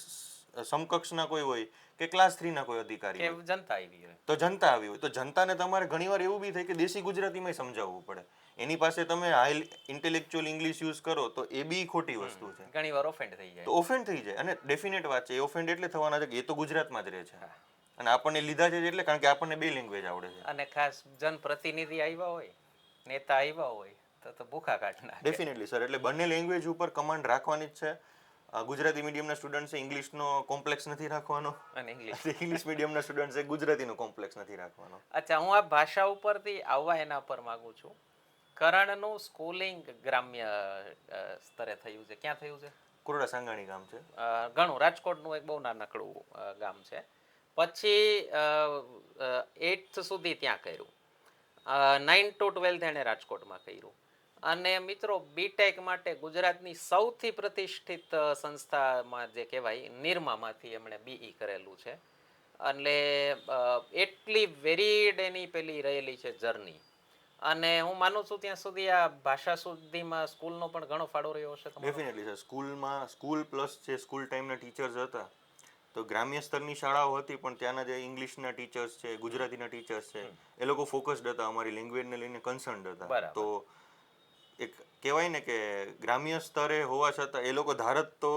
સમકક્ષના કોઈ હોય કે ક્લાસ 3 ના કોઈ અધિકારી કે જનતા આવી હોય તો જનતા આવી હોય તો જનતાને તમારે ઘણીવાર એવું બી થાય કે દેશી ગુજરાતીમાં સમજાવવું પડે. એની પાસે તમે હાઈ ઇન્ટેલેક્ચ્યુઅલ ઇંગ્લિશ યુઝ કરો તો એ બી ખોટી વસ્તુ છે. ઘણીવાર ઓફેન્ડ થઈ જાય. તો ઓફેન્ડ થઈ જાય અને ડેફિનેટ વાત છે એ ઓફેન્ડ એટલે થવાના છે કે એ તો ગુજરાતમાં જ રહે છે અને આપણને લીધા છે એટલે કારણ કે આપણને બે લેંગ્વેજ આવડે છે. અને ખાસ જનપ્રતિનિધિ આવ્યા હોય, નેતા આવ્યા હોય તો ભૂખા કાઢ નાખે. ડેફિનેટલી સર, એટલે બંને લેંગ્વેજ ઉપર કમાન્ડ રાખવાની જ છે. ગુજરાતી મીડિયમના સ્ટુડન્ટ્સે ઇંગ્લિશનો કોમ્પ્લેક્સ નથી રાખવાનો અને ઇંગ્લિશ મીડિયમના સ્ટુડન્ટ્સે ગુજરાતીનો કોમ્પ્લેક્સ નથી રાખવાનો. અચ્છા, હું આ ભાષા ઉપરથી આવવા એના પર માંગુ છું. કરણનું સ્કૂલિંગ ગ્રામ્ય સ્તરે થયું છે. ક્યાં થયું છે? કોરડા સાંગાણી ગામ છે. ઘણું રાજકોટનું એક બહુ નાનકડું ગામ છે. પછી 8th સુધી ત્યાં કર્યું. 9 to 12 એણે રાજકોટમાં કર્યું. અને મિત્રો બીટેક માટે ગુજરાતની સૌથી પ્રતિષ્ઠિત સંસ્થામાં જે કહેવાય નિરમામાંથી એમણે બીઈ કરેલું છે. એટલે એટલી વેરીડ એની પેલી રહેલી છે જર્ની. અને હું માનું છું ત્યાં સુધી આ ભાષા સુધીમાં સ્કૂલનો પણ ઘણો ફાળો રહ્યો હશે. ડેફિનેટલી સર, સ્કૂલ પ્લસ જે સ્કૂલ ટાઈમના ટીચર્સ હતા તો ગ્રામ્ય સ્તરની શાળાઓ હતી પણ ત્યાંના જે ઇંગ્લિશના ટીચર્સ છે, ગુજરાતીના ટીચર્સ છે, એ લોકો ફોકસ્ડ હતા, અમારી લેંગ્વેજને લઈને કન્સર્ન્ડ હતા. તો એક કહેવાય ને કે ગ્રામ્ય સ્તરે હોવા છતાં એ લોકો ધારત તો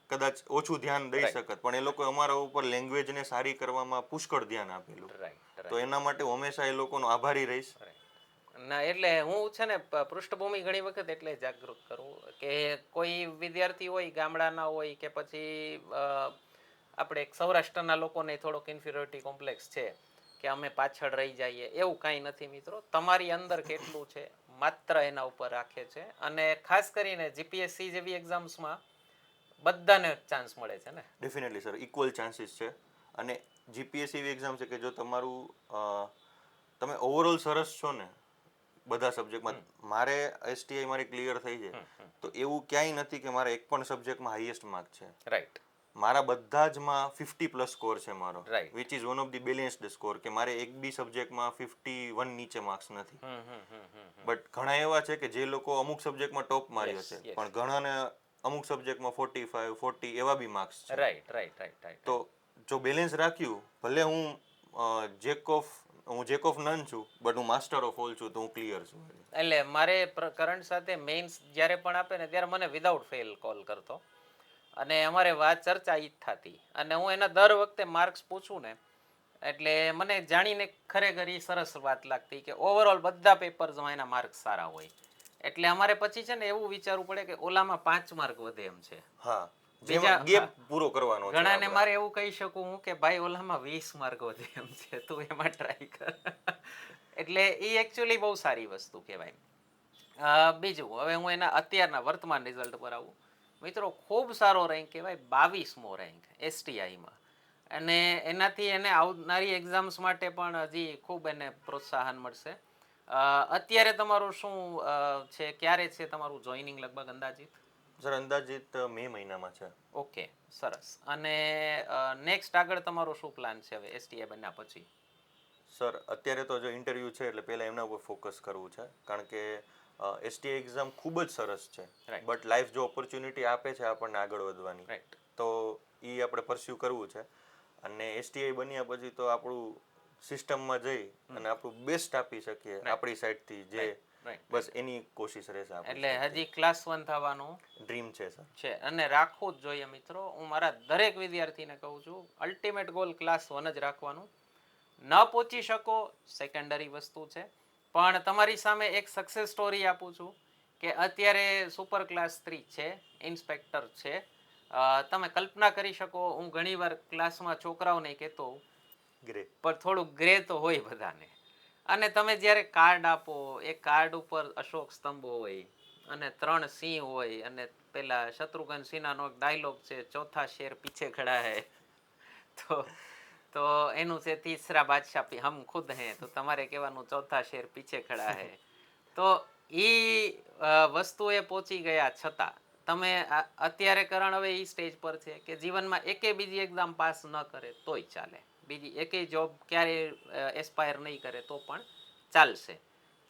કદાચ ઓછું ધ્યાન દઈ શકત પણ એ લોકો અમારા ઉપર લેંગ્વેજને સારી કરવામાં પુષ્કળ ધ્યાન આપેલું. તો એના માટે હંમેશા એ લોકોનો આભારી રહીશ. ના, એટલે હું છે ને પૃષ્ઠભૂમિ ઘણી વખત એટલે જાગૃત કરું કે કોઈ વિદ્યાર્થી હોય ગામડાના હોય કે પછી આપણે સૌરાષ્ટ્રના લોકોને થોડોક ઇન્ફિરિયોરિટી કોમ્પ્લેક્સ છે કે અમે પાછળ રહી જઈએ, એવું કાંઈ નથી મિત્રો. તમારી અંદર કેટલું છે માત્ર એના ઉપર રાખે છે. અને ખાસ કરીને જીપીએસસી જેવી એક્ઝામ્સમાં બધાને ચાન્સ મળે છે ને. ડેફિનેટલી સર, ઇક્વલ ચાન્સીસ છે. અને જીપીએસસી એવી એક્ઝામ છે કે જો તમારું તમે ઓવરઓલ સરસ છો ને બધા સબ્જેક્ટમાં, મારે એસટીઆઈ મારી ક્લિયર થઈ છે તો એવું ક્યાંય નથી કે મારા એક પણ સબ્જેક્ટમાં હાઈએસ્ટ માર્ક છે. રાઈટ. મારા બધા જમાં 50+ સ્કોર છે મારો, Right. Which is one of the balanced score કે મારે એક બી સબ્જેક્ટમાં 51 નીચે માર્ક્સ નથી. બટ ઘણા એવા છે કે જે લોકો અમુક સબ્જેક્ટમાં ટોપ માર્યો છે પણ ઘણાને અમુક સબ્જેક્ટમાં 45, 40 એવા બી માર્ક્સ છે. રાઈટ. તો જો બેલેન્સ રાખ્યું, ભલે હું જેક ઓફ નન છું બટ હું માસ્ટર ઓફ ઓલ છું તો હું ક્લિયર છું. એટલે મારે કરંટ સાથે મેઇન્સ જ્યારે પણ આપે ને ત્યારે મને વિધાઉટ ફેલ કોલ કરતો અને અમારે વાત ચર્ચા ઈ જ થતી અને હું એના દર વખતે માર્ક્સ પૂછું ને એટલે મને જાણીને ખરેખર એ સરસ વાત લાગતી કે ઓવરઓલ બધા પેપર્સમાં એના માર્ક્સ સારા હોય. એટલે અમારે પછી છે ને એવું વિચારવું પડે કે ઓલામાં 5 માર્ક વધે એમ છે. હા, બીજા ગેપ પૂરો કરવાનો છે. ઘણાને મારે એવું કહી શકું હું કે ભાઈ ઓલામાં 20 માર્ક વધે એમ છે, તું એમાં ટ્રાય કર. એટલે એ એકચ્યુઅલી બહુ સારી વસ્તુ કહેવાય. બીજું, હવે હું એના અત્યારના વર્તમાન રિઝલ્ટ પર આવું. મિત્રો ખૂબ સારો રેન્ક કહેવાય, 22મો રેન્ક એસટીઆઈમાં. અને એનાથી એને આવનારી એક્ઝામ્સ માટે પણ હજી ખૂબ એને પ્રોત્સાહન મળશે. અત્યારે તમારું શું છે, ક્યારે છે તમારું જોઈનિંગ લગભગ અંદાજિત? સર અંદાજિત મે મહિનામાં છે. ઓકે, સરસ. અને નેક્સ્ટ આગળ તમારો શું પ્લાન છે હવે એસટીઆઈ બન્યા પછી? સર અત્યારે તો જો ઇન્ટરવ્યૂ છે એટલે પહેલાં એમના ઉપર ફોકસ કરવું છે કારણ કે એસટીઆઈ એક્ઝામ ખૂબ જ સરસ છે બટ લાઈફ જો ઓપોર્ચ્યુનિટી આપે છે આપણને આગળ વધવાની તો એ આપણે પરસ્યુ કરવું છે. અને એસટીઆઈ બન્યા પછી તો આપણું સિસ્ટમમાં જઈ અને આપણું બેસ્ટ આપી શકીએ આપણી સાઈડથી જે રાઈટ. બસ એની કોશિશ રહેશે એટલે આપણી હજી ક્લાસ 1 થવાનું ડ્રીમ છે સર. છે અને રાખવું જ જોઈએ મિત્રો. હું મારા દરેક વિદ્યાર્થીને કહું છું અલ્ટિમેટ ગોલ ક્લાસ 1 જ રાખવાનું. ન પહોંચી શકો સેકન્ડરી વસ્તુ છે, પણ તમારી સામે એક સક્સેસ સ્ટોરી આપું છું કે અત્યારે સુપર ક્લાસ 3 છે, ઇન્સ્પેક્ટર છે. તમે કલ્પના કરી શકો, હું ઘણીવાર ક્લાસમાં છોકરાઓને કહેતો ગ્રે. પણ થોડુંક ગ્રે તો હોય બધાને. અને તમે જ્યારે કાર્ડ આપો, એ કાર્ડ ઉપર અશોક સ્તંભ હોય અને 3 સિંહ હોય અને પેલા શત્રુઘ્ન સિન્હાનો એક ડાયલોગ છે, ચોથા શેર પીછે ખડા હૈ. તો એનું છે તીસરા બાદશાહ હમ ખુદ હૈ, તો તમારે કહેવાનું ચોથા શેર પીછે ખડા હૈ. તો એ વસ્તુ એ પહોંચી ગયા છતાં તમે અત્યારે કરણ હવે એ સ્ટેજ પર છે કે જીવનમાં એકે બીજી એક્ઝામ પાસ ન કરે તોય ચાલે, બીજી એકેય જોબ ક્યારેય એસ્પાયર નહીં કરે તો પણ ચાલશે,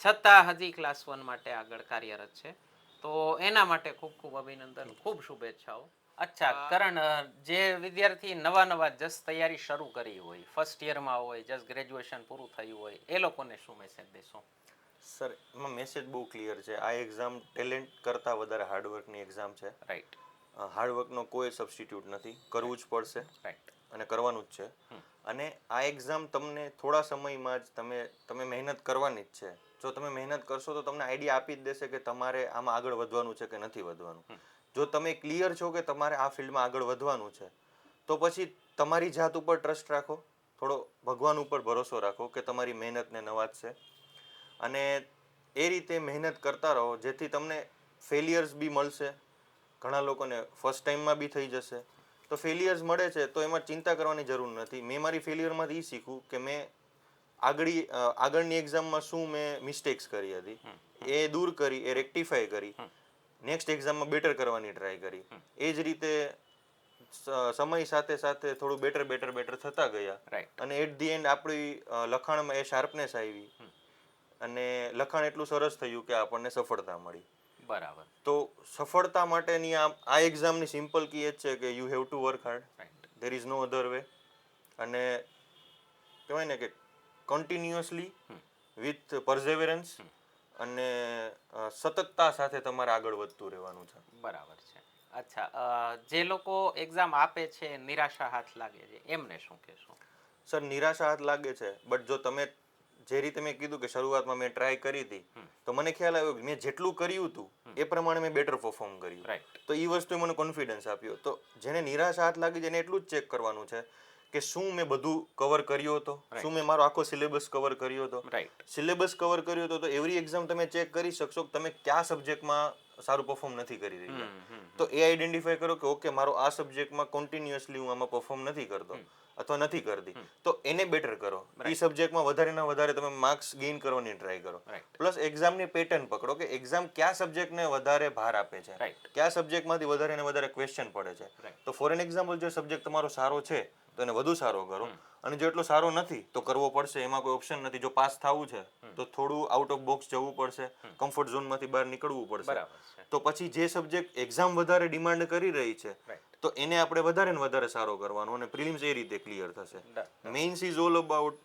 છતાં હજી ક્લાસ 1 માટે આગળ કાર્યરત છે. તો એના માટે ખૂબ ખૂબ અભિનંદન, ખૂબ શુભેચ્છાઓ. અચ્છા કરણ, જે વિદ્યાર્થી નવા જસ્ટ તૈયારી શરૂ કરી હોય, ફર્સ્ટ યરમાં હોય, જસ્ટ ગ્રેજ્યુએશન પૂરું થયું હોય, એ લોકોને શું મેસેજ દેશો? સર એમાં મેસેજ બહુ ક્લિયર છે. આ એક્ઝામ ટેલેન્ટ કરતાં વધારે હાર્ડવર્કની એક્ઝામ છે. રાઈટ. હાર્ડવર્કનો કોઈ સબસ્ટિટ્યૂટ નથી, કરવું જ પડશે રાઈટ. અને કરવાનું જ છે. અને આ એક્ઝામ તમને થોડા સમયમાં જ તમે મહેનત કરવાની જ છે. જો તમે મહેનત કરશો તો તમને આઈડિયા આપી જ દેશે કે તમારે આમાં આગળ વધવાનું છે કે નથી વધવાનું. જો તમે ક્લિયર છો કે તમારે આ ફિલ્ડમાં આગળ વધવાનું છે, તો પછી તમારી જાત ઉપર ટ્રસ્ટ રાખો, થોડો ભગવાન ઉપર ભરોસો રાખો કે તમારી મહેનતને નવાજશે. અને એ રીતે મહેનત કરતા રહો જેથી તમને ફેલિયર્સ બી મળશે. ઘણા લોકોને ફર્સ્ટ ટાઈમમાં બી થઈ જશે. તો ફેલિયર્સ મળે છે તો એમાં ચિંતા કરવાની જરૂર નથી. મેં મારી ફેલિયરમાંથી એ શીખ્યું કે મેં આગળની એક્ઝામમાં શું મેં મિસ્ટેક્સ કરી હતી, એ દૂર કરી, એ રેક્ટિફાય કરી, નેક્સ્ટ એક્ઝામમાં બેટર કરવાની ટ્રાય કરી. એ જ રીતે સમય સાથે સાથે થોડું બેટર થતા ગયા. રાઈટ. અને એટ ધી એન્ડ આપણી લખાણમાં એ શાર્પનેસ આવી અને લખાણ એટલું સરસ થયું કે આપણને સફળતા મળી. બરાબર. તો સફળતા માટેની આ એક્ઝામની સિમ્પલ કી એ જ છે કે you have to work hard, there is no other way. અને કહેવાય ને કે કન્ટિન્યુઅસલી વિથ પર્ઝેવરન્સ અને સતતતા સાથે તમારે આગળ વધતું રહેવાનું છે. બરાબર છે. અચ્છા, જે લોકો એક્ઝામ આપે છે નિરાશા હાથ લાગે છે એમને શું કહેશો? સર નિરાશા હાથ લાગે છે, બટ જો તમે જે રીતે મેં કીધું કે શરૂઆતમાં મેં ટ્રાય કરી હતી, તો મને ખ્યાલ આવ્યો કે મેં જેટલું કર્યું હતું એ પ્રમાણે મેં બેટર પરફોર્મ કર્યું. રાઈટ. તો એ વસ્તુએ મને કોન્ફિડન્સ આપ્યો. તો જેને નિરાશા હાથ લાગી છે એને એટલું જ ચેક કરવાનું છે કે શું મેં બધું કવર કર્યો હતો, શું મેં મારો આખો સિલેબસ કવર કર્યો હતો. રાઈટ. સિલેબસ કવર કર્યો હતો તો એવરી એક્ઝામ તમે ચેક કરી શકશો કે તમે કયા સબ્જેક્ટમાં સારું પરફોર્મ નથી કરી રહ્યા. તો એ આઈડેન્ટિફાય કરો કે ઓકે મારો આ સબ્જેક્ટમાં કન્ટિન્યુઅસલી હું આમાં પરફોર્મ નથી કરતો અથવા નથી કરતી, તો એને બેટર કરો. એ સબ્જેક્ટમાં વધારેના વધારે તમે માર્ક્સ ગેઇન કરવાની ટ્રાય કરો. પ્લસ એક્ઝામની પેટર્ન પકડો કે એક્ઝામ કયા સબ્જેક્ટને વધારે ભાર આપે છે, કયા સબ્જેક્ટમાંથી વધારે ને વધારે ક્વેશ્ચન પડે છે. તો ફોર એન એક્ઝામ્પલ જો સબ્જેક્ટ તમારો સારો છે તો એને વધુ સારો કરો, અને જો એટલો સારો નથી તો કરવો પડશે, એમાં કોઈ ઓપ્શન નથી. જો પાસ થવું છે તો થોડું આઉટ ઓફ બોક્સ જવું પડશે, કમ્ફર્ટ ઝોનમાંથી બહાર નીકળવું પડશે. તો પછી જે સબ્જેક્ટ એક્ઝામ વધારે ડિમાન્ડ કરી રહી છે તો એને આપણે વધારે ને વધારે સારો કરવાનો, અને પ્રિલિમ્સ એ રીતે ક્લિયર થશે. Mains is all about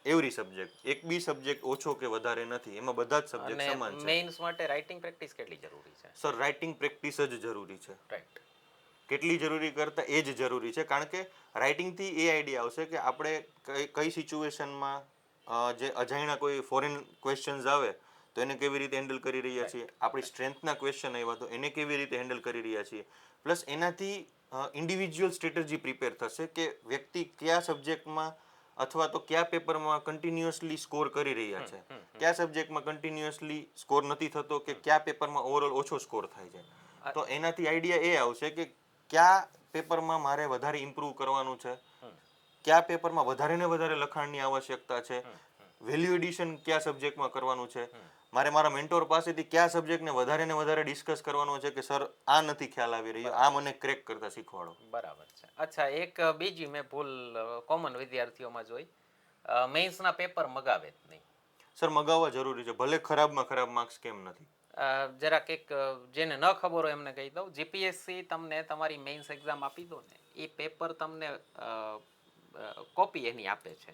every subject. એક બી સબ્જેક્ટ ઓછો કે વધારે નથી, એમાં બધા જ સબ્જેક્ટ સમાન છે. મેઇન્સ માટે રાઇટિંગ પ્રેક્ટિસ કેટલી જરૂરી છે? સર રાઇટિંગ પ્રેક્ટિસ જ જરૂરી છે. રાઈટ. કેટલી જરૂરી કરતા એ જ જરૂરી છે, કારણ કે રાઇટિંગથી એ આઈડિયા આવશે કે આપણે કઈ સિચ્યુએશનમાં જે અજાણ્યા કોઈ ફોરેન ક્વેશ્ચન્સ આવે તો એને કેવી રીતે હેન્ડલ કરી રહ્યા છીએ, આપણી સ્ટ્રેન્થના ક્વેશ્ચન આવ્યા તો એને કેવી રીતે હેન્ડલ કરી રહ્યા છીએ. પ્લસ એનાથી ઇન્ડિવિજ્યુઅલ સ્ટ્રેટેજી પ્રિપેર થશે કે વ્યક્તિ કયા સબ્જેક્ટમાં અથવા તો કયા પેપરમાં કન્ટિન્યુઅસલી સ્કોર કરી રહ્યા છે, કયા સબ્જેક્ટમાં કન્ટિન્યુઅસલી સ્કોર નથી થતો, કે કયા પેપરમાં ઓવરઓલ ઓછો સ્કોર થાય છે. તો એનાથી આઈડિયા એ આવશે કે કયા પેપરમાં મારે વધારે ઇમ્પ્રૂવ કરવાનું છે, કયા પેપરમાં વધારે ને વધારે લખાણની આવશ્યકતા છે, વેલ્યુ એડિશન કયા સબ્જેક્ટમાં કરવાનું છે, મારે મારા મેન્ટોર પાસેથી કયા સબ્જેક્ટને વધારે ને વધારે ડિસ્કસ કરવાનો છે કે સર આ નથી ખ્યાલ આવી રહ્યો, આ મને ક્રેક કરતા શીખવાડો. બરાબર છે. અચ્છા, એક બીજી મેં ભૂલ કોમન વિદ્યાર્થીઓમાં જોઈ, મેઇન્સના પેપર મગાવે જ નહીં. સર મગાવવા જરૂરી છે, ભલે ખરાબમાં ખરાબ માર્ક્સ કેમ નથી. જરાક એક જેને ન ખબર હોય એમને કહી દઉં, જીપીએસસી તમને તમારી મેઇન્સ એક્ઝામ આપી દો ને, એ પેપર તમને કોપી એની આપે છે.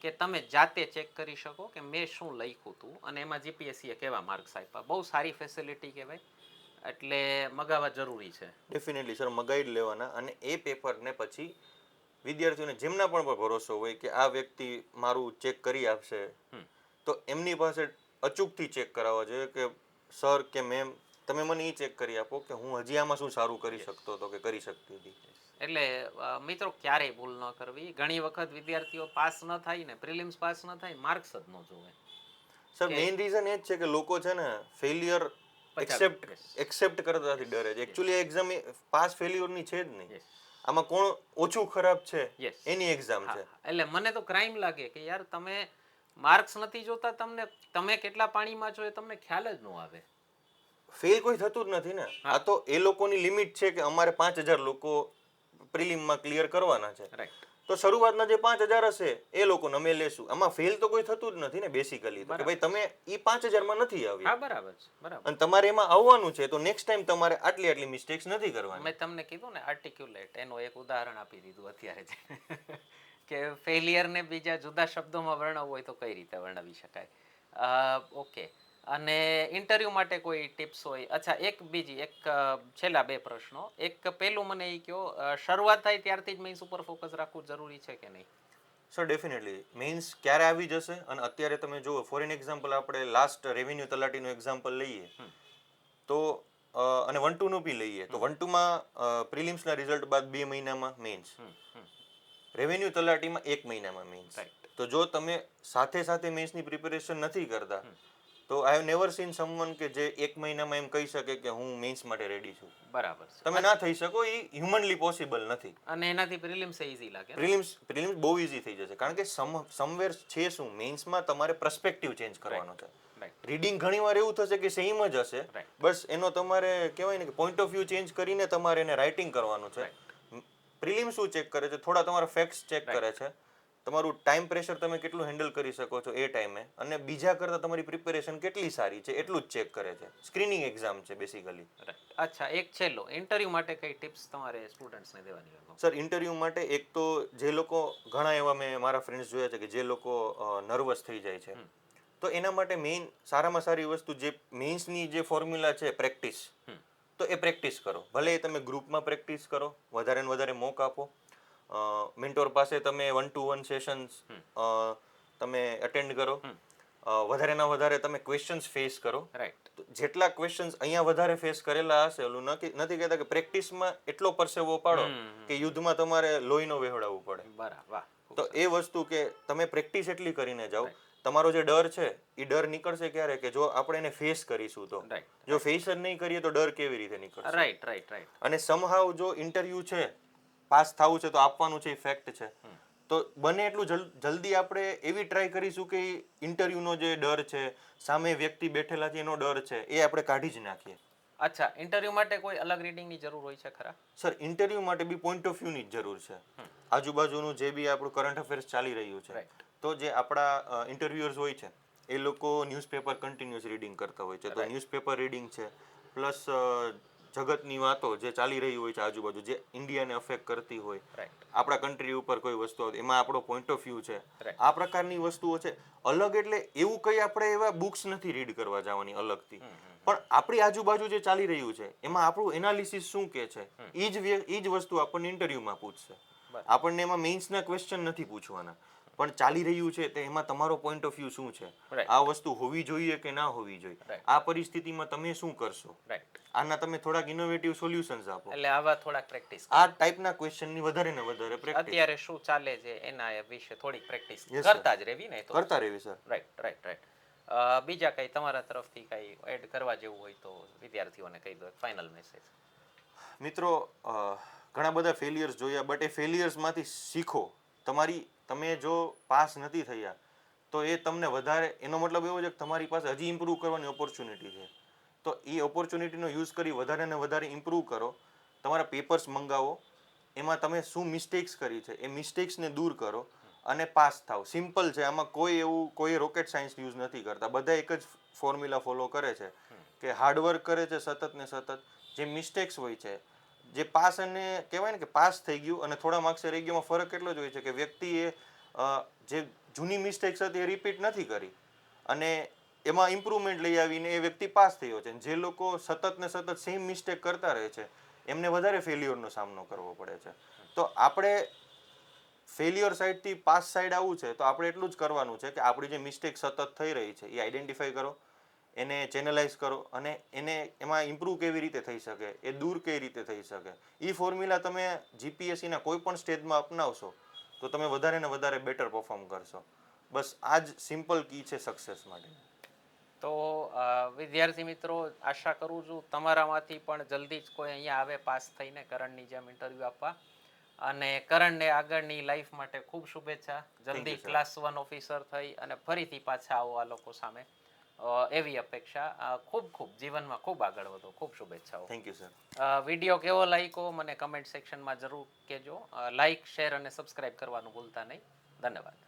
કે તમે જાતે ચેક કરી શકો કે મેં શું લખ્યું હતું અને એમાં જીપીએસસીએ કેવા માર્ક્સ આપ્યા. બહુ સારી ફેસિલિટી કહેવાય, એટલે મગાવવા જરૂરી છે. ડેફિનેટલી સર, મગાઈ જ લેવાના. અને એ પેપરને પછી વિદ્યાર્થીઓને જેમના પણ પર ભરોસો હોય કે આ વ્યક્તિ મારું ચેક કરી આપશે, તો એમની પાસે અચૂકથી ચેક કરાવવા જોઈએ કે સર કે મેમ તમે મને એ ચેક કરી આપો કે હું હજી આમાં શું સારું કરી શકતો હતો કે કરી શકતી હતી. એટલે મિત્રો ક્યારેય ભૂલ ન કરવી. ઘણી વખત વિદ્યાર્થીઓ પાસ ન થાય ને, પ્રિલિમ્સ પાસ ન થાય, માર્ક્સ જ ન જોવે. સર મેઇન રીઝન એ જ છે કે લોકો છે ને ફેલિયર એક્સેપ્ટ કરતાથી ડરે છે. એકચ્યુઅલી એક્ઝામ પાસ ફેલ્યોરની છે જ નહીં. આમાં કોણ ઓછું ખરાબ છે એની એક્ઝામ છે. એટલે મને તો ક્રાઇમ લાગે કે યાર તમે માર્ક્સ નથી જોતા, તમે કેટલા પાણીમાં છો એ તમને ખ્યાલ જ ન આવે. ફેલ કોઈ થતું જ નથી ને. આ તો એ લોકોની લિમિટ છે કે અમારે 5000 લોકો પ્રિલિમમાં ક્લિયર કરવાના છે. રાઈટ. તો શરૂઆતના જે 5000 હશે એ લોકોને અમે લેશું. આમાં ફેલ તો કોઈ થતું જ નથી ને બેસિકલી. તો કે ભાઈ તમે એ 5000 નથી આવ્યા. હા, બરાબર છે, બરાબર. અને તમારે એમાં આવવાનું છે તો નેક્સ્ટ ટાઈમ તમારે આટલી મિસ્ટેક્સ નથી કરવાની. મેં તમને કીધું ને આર્ટિક્યુલેટ, એનું એક ઉદાહરણ આપી દીધું અત્યારે જ કે ફેલિયરને બીજા જુદા શબ્દોમાં વર્ણવવું હોય તો કઈ રીતે વર્ણવી શકાય. ઓકે. અને ઇન્ટરવ્યૂ માટે કોઈ ટિપ્સ હોય? અચ્છા, એક છેલ્લા 2 પ્રશ્નો. એક પહેલું મને એ કહો, શરૂઆત થાય ત્યારથી જ મેઇન્સ ઉપર ફોકસ રાખવું જરૂરી છે કે નહીં? સર ડેફિનેટલી મેઇન્સ ક્યારે આવી જશે. અને અત્યારે તમે જુઓ, ફોર એન એક્ઝામ્પલ આપણે લાસ્ટ રેવન્યુ તલાટીનું એક્ઝામ્પલ લઈએ તો અને 1-2 નું બી લઈએ તો 1-2માં પ્રિલિમ્સના રિઝલ્ટ બાદ 2 મહિનામાં મેઇન્સ, રેવન્યુ તલાટીમાં 1 મહિનામાં મેઇન્સ. તો જો તમે સાથે સાથે મેઇન્સની પ્રિપેરેશન નથી કરતા તો I have never scene someone કે જે 1 મહિનામાં એમ કહી શકે કે હું મેઇન્સ માટે રેડી છું. બરાબર છે. તમે ના થઈ શકો, એ હ્યુમનલી પોસિબલ નથી. અને એનાથી પ્રિલિમ્સ ઈઝી લાગે. પ્રિલિમ્સ બહુ ઈઝી થઈ જશે કારણ કે સમવેર છે શું, મેઇન્સમાં તમારે પર્સપેક્ટિવ ચેન્જ કરવાનો છે. રીડિંગ ઘણીવાર એવું થશે કે સેમ જ હશે, બસ એનો તમારે કહેવાય ને કે પોઈન્ટ ઓફ વ્યૂ ચેન્જ કરીને તમારે એને રાઇટિંગ કરવાનું છે. પ્રિલિમ્સ શું ચેક કરે છે? થોડા તમારા ફેક્ટ્સ ચેક કરે છે, તમારું ટાઈમ પ્રેશર તમે કેટલું હેન્ડલ કરી શકો છો એ ટાઈમે, અને બીજા કરતાં તમારી પ્રિપેરેશન કેટલી સારી છે એટલું જ ચેક કરે છે. સ્ક્રીનિંગ એક્ઝામ છે બેસિકલી. અચ્છા, એક છેલ્લો, ઇન્ટરવ્યૂ માટે કઈ ટિપ્સ તમારે સ્ટુડન્ટ્સને દેવાની હોય? સર ઇન્ટરવ્યૂ માટે એક તો જે લોકો, ઘણા એવા મેં મારા ફ્રેન્ડ્સ જોયા છે કે જે લોકો નર્વસ થઈ જાય છે, તો એના માટે મેઇન સારામાં સારી વસ્તુ જે મેઇન્સની જે ફોર્મ્યુલા છે પ્રેક્ટિસ, તો એ પ્રેક્ટિસ કરો. ભલે એ તમે ગ્રુપમાં પ્રેક્ટિસ કરો, વધારે ને વધારે મોક આપો, મેન્ટોર પાસે તમે 1-to-1 સેશન્સ તમે અટેન્ડ કરો, વધારેના વધારે તમે ક્વેશ્ચન્સ ફેસ કરો. જેટલા ક્વેશ્ચન્સ અહીંયા વધારે ફેસ કરેલા હશે, ઓલું નથી કહેતા કે પ્રેક્ટિસમાં એટલો પરસેવો પાડો કે યુદ્ધમાં તમારે લોહીનો વહેવડાવવું પડે. બરાબર. તો એ વસ્તુ કે તમે પ્રેક્ટિસ એટલી કરીને જાઓ, તમારો જે ડર છે એ ડર નીકળશે ક્યારે કે જો આપણે એને ફેસ કરીશું તો. જો ફેસ જ નહીં કરીએ તો ડર કેવી રીતે નીકળશે? રાઈટ. અને સમહાવ જો ઇન્ટરવ્યુ છે, પાસ થવું છે તો આપવાનું છે, એ ફેક્ટ છે, તો બને એટલું જલ્દી આપણે એવી ટ્રાય કરીશું કે ઇન્ટરવ્યુનો જે ડર છે, સામે વ્યક્તિ બેઠેલા છે એનો ડર છે, એ આપણે કાઢી જ નાખીએ. અચ્છા, ઇન્ટરવ્યુ માટે કોઈ અલગ રીડિંગની જરૂર હોય છે ખરા? સર ઇન્ટરવ્યુ માટે બી પોઈન્ટ ઓફ વ્યૂની જ જરૂર છે. આજુબાજુનું જે બી આપણું કરંટ અફેર્સ ચાલી રહ્યું છે, તો જે આપણા ઇન્ટરવ્યુઅર્સ હોય છે એ લોકો ન્યૂઝપેપર કન્ટિન્યુઅસ રીડિંગ કરતા હોય છે. તો ન્યૂઝપેપર રીડિંગ છે, પ્લસ જગતની વાતો જે ચાલી રહી હોય છે આજુબાજુ, જે ઇન્ડિયાને અફેક્ટ કરતી હોય, આપણા કન્ટ્રી ઉપર કોઈ વસ્તુ આવતી, એમાં આપણો પોઈન્ટ ઓફ વ્યૂ છે, આ પ્રકારની વસ્તુઓ છે. અલગ એટલે એવું કંઈ આપણે એવા બુક્સ નથી રીડ કરવા જવાની અલગથી, પણ આપણી આજુબાજુ જે ચાલી રહ્યું છે એમાં આપણું એનાલિસિસ શું કે છે, એ જ વસ્તુ આપણને ઇન્ટરવ્યુમાં પૂછશે. આપણને એમાં મેઇન્સના ક્વેશ્ચન નથી પૂછવાના, પણ ચાલી રહ્યું છે તો એમાં તમારો પોઈન્ટ ઓફ વ્યૂ શું છે, આ વસ્તુ હોવી જોઈએ કે ના હોવી જોઈએ, આ પરિસ્થિતિમાં તમે શું કરશો, આના તમે થોડાક ઇનોવેટિવ સોલ્યુશન્સ આપો. એટલે આવા થોડાક પ્રેક્ટિસ, આ ટાઈપના ક્વેશ્ચનની વધારે ને વધારે પ્રેક્ટિસ, અત્યારે શું ચાલે છે એના વિશે થોડીક પ્રેક્ટિસ કરતા જ રહેવી ને, કરતા રહેવી સર. રાઈટ. બીજા કઈ તમારા તરફથી કઈ એડ કરવા જેવું હોય તો વિદ્યાર્થીઓને કહી દો, ફાઇનલ મેસેજ. મિત્રો, ઘણા બધા ફેલિયર્સ જોયા, બટ એ ફેલિયર્સમાંથી શીખો. તમે જો પાસ નથી થયા તો એ તમને વધારે, એનો મતલબ એવો છે કે તમારી પાસે હજી ઇમ્પ્રૂવ કરવાની ઓપોર્ચ્યુનિટી છે, તો એ ઓપોર્ચ્યુનિટીનો યુઝ કરી વધારે ને વધારે ઇમ્પ્રૂવ કરો. તમારા પેપર્સ મંગાવો, એમાં તમે શું મિસ્ટેક્સ કરી છે એ મિસ્ટેક્સને દૂર કરો અને પાસ થાવ. સિમ્પલ છે, આમાં કોઈ રોકેટ સાયન્સ યુઝ નથી કરતા. બધા એક જ ફોર્મ્યુલા ફોલો કરે છે કે હાર્ડવર્ક કરે છે સતત ને સતત. જે મિસ્ટેક્સ હોય છે, જે પાસ અને કહેવાય ને કે પાસ થઈ ગયું અને થોડા માર્ક્સે રહી ગયોમાં ફરક એટલો જ હોય છે કે વ્યક્તિએ જે જૂની મિસ્ટેક્સ હતી એ રિપીટ નથી કરી અને એમાં ઇમ્પ્રુવમેન્ટ લઈ આવીને એ વ્યક્તિ પાસ થયો છે. જે લોકો સતત ને સતત સેમ મિસ્ટેક કરતા રહે છે એમને વધારે ફેલ્યોરનો સામનો કરવો પડે છે. તો આપણે ફેલ્યોર સાઈડથી પાસ સાઈડ આવવું છે તો આપણે એટલું જ કરવાનું છે કે આપણી જે મિસ્ટેક સતત થઈ રહી છે એ આઈડેન્ટિફાઈ કરો, એને ચેનલાઇઝ કરો અને એને એમાં ઇમ્પ્રૂવ કેવી રીતે થઈ શકે, એ દૂર કઈ રીતે થઈ શકે. એ ફોર્મ્યુલા તમે જીપીએસસીના કોઈ પણ સ્ટેજમાં અપનાવશો તો તમે વધારે ને વધારે બેટર પરફોર્મ કરશો. બસ આ જ સિમ્પલ કી છે સક્સેસ માટે. તો વિદ્યાર્થી મિત્રો, આશા કરું છું તમારામાંથી પણ જલ્દી જ કોઈ અહીંયા આવે પાસ થઈને કરણની જેમ ઇન્ટરવ્યૂ આપવા. અને કરણને આગળની લાઈફ માટે ખૂબ શુભેચ્છા. જલ્દી ક્લાસ 1 ઓફિસર થઈ અને ફરીથી પાછા આવો આ લોકો સામે, એવી અપેક્ષા. ખૂબ ખૂબ જીવનમાં ખૂબ આગળ વધો. ખૂબ શુભેચ્છાઓ. Thank you sir. વિડીયો કેવો લાગ્યો મને કમેન્ટ સેક્શનમાં જરૂર કહેજો. લાઈક, શેર અને સબસ્ક્રાઇબ કરવાનું ભૂલતા નહીં. ધન્યવાદ.